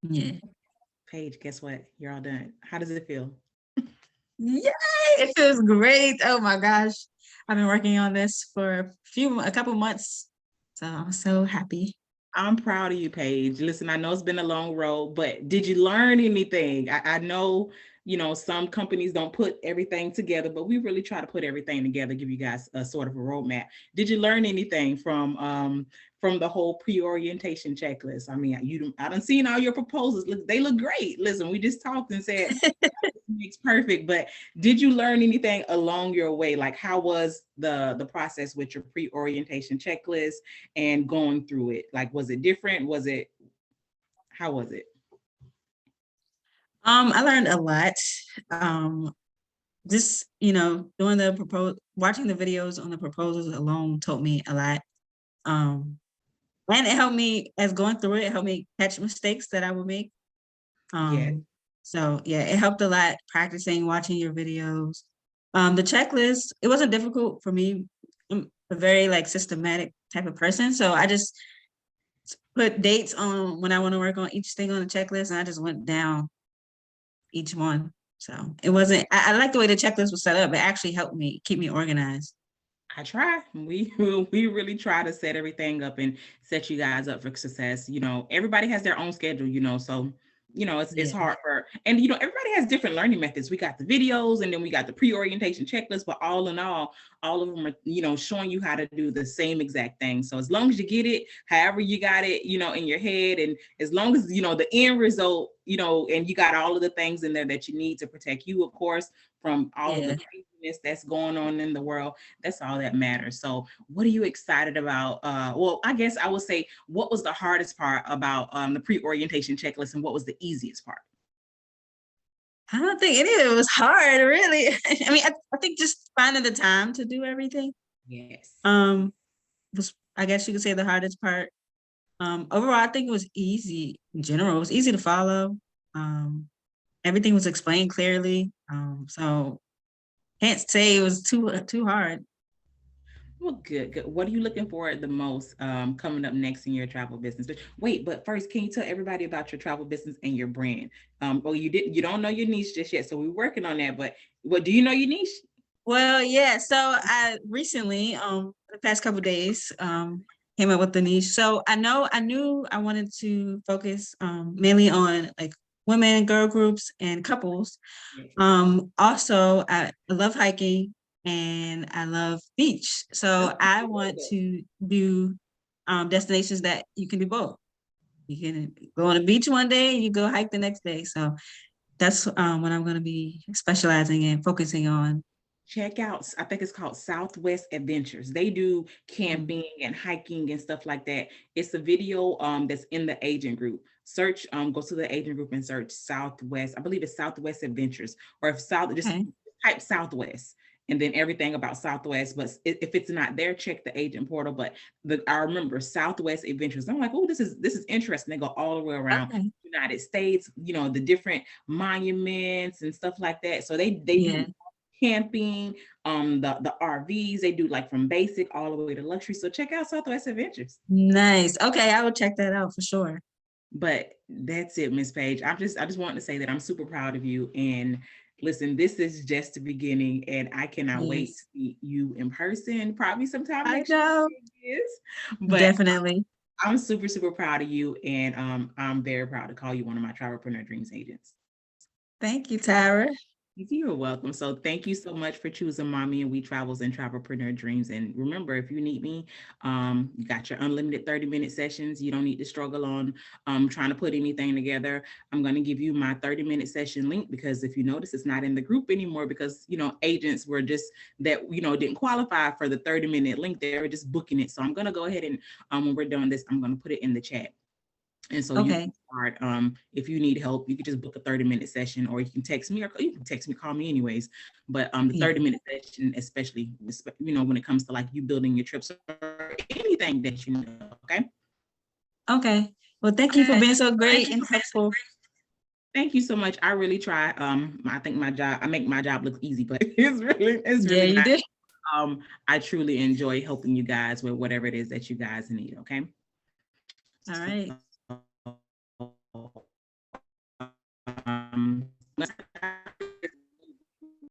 Yeah. Paige, guess what? You're all done. How does it feel? Yay! It feels great. Oh my gosh. I've been working on this for a couple months. So I'm so happy. I'm proud of you, Paige. Listen, I know it's been a long road, but did you learn anything? I know, some companies don't put everything together, but we really try to put everything together, give you guys a sort of a roadmap. Did you learn anything from the whole pre-orientation checklist? I mean, I done seen all your proposals. Look, they look great. Listen, we just talked and said makes perfect, but did you learn anything along your way? Like, how was the process with your pre-orientation checklist and going through it? Like, was it different? How was it? I learned a lot. Just, doing watching the videos on the proposals alone taught me a lot. And it helped me as going through it helped me catch mistakes that I would make. Yeah. So yeah, it helped a lot practicing, watching your videos. The checklist, it wasn't difficult for me. I'm a very like systematic type of person. So I just put dates on when I want to work on each thing on the checklist, and I just went down each one. So it wasn't, I like the way the checklist was set up. It actually helped me keep me organized. I try. We really try to set everything up and set you guys up for success. Everybody has their own schedule, so it's Yeah. hard for, and everybody has different learning methods. We got the videos and then we got the pre-orientation checklist, but all in all of them are, showing you how to do the same exact thing. So as long as you get it, however you got it, in your head, and as long as the end result, and you got all of the things in there that you need to protect you, of course, from all of the Yeah. craziness that's going on in the world. That's all that matters. So what are you excited about? Well, I guess I would say, what was the hardest part about the pre-orientation checklist, and what was the easiest part? I don't think any of it was hard, really. I mean, I think just finding the time to do everything Yes. was, I guess you could say, the hardest part. Overall, I think it was easy in general. It was easy to follow. Um, Everything was explained clearly. So can't say it was too hard. Well, good, good. What are you looking for the most coming up next in your travel business? But wait, but first, can you tell everybody about your travel business and your brand? Well, you don't know your niche just yet, so we're working on that. But what do you know your niche? Well, yeah. So I recently, the past couple of days, came up with the niche. So I knew I wanted to focus mainly on like women, girl groups, and couples. Yes. Also, I love hiking and I love beach. So I want Good. to do destinations that you can do both. You can go on a beach one day, you go hike the next day. So that's what I'm going to be specializing in, focusing on. Check out, I think it's called Southwest Adventures. They do Mm. camping and hiking and stuff like that. It's a video that's in the agent group. Search, go to the agent group and search Southwest. I believe it's Southwest Adventures, or if South, just Okay. type Southwest and then everything about Southwest. But if it's not there, check the agent portal. But I remember Southwest Adventures. I'm like, oh, this is interesting. They go all the way around Okay. United States, the different monuments and stuff like that. So they do Yeah. camping, the RVs. They do like from basic all the way to luxury. So check out Southwest Adventures. Nice. Okay, I will check that out for sure. But that's it, Miss Paige. I just wanted to say that I'm super proud of you. And listen, this is just the beginning, and I cannot wait to Yes. meet you in person, probably sometime I next know. year. But Definitely. I'm super, super proud of you, and I'm very proud to call you one of my Travelpreneur Dreams agents. Thank you, Tyra. You're welcome. So thank you so much for choosing Mommy and We Travels and Travelpreneur Dreams. And remember, if you need me, you got your unlimited 30-minute sessions. You don't need to struggle on trying to put anything together. I'm going to give you my 30-minute session link, because if you notice, it's not in the group anymore, because agents were just that didn't qualify for the 30-minute link. They were just booking it. So I'm going to go ahead and when we're done this, I'm going to put it in the chat. And so you can Okay. start, if you need help, you can just book a 30-minute session, or you can text me, or you can text me, call me anyways. But the Yeah. 30-minute session, especially, when it comes to like you building your trips or anything that okay? Okay. Well, thank you for being so great and helpful. Thank you so much. I really try. I think I make my job look easy, but it's Yeah, really you not. did. I truly enjoy helping you guys with whatever it is that you guys need, okay? All So right. once I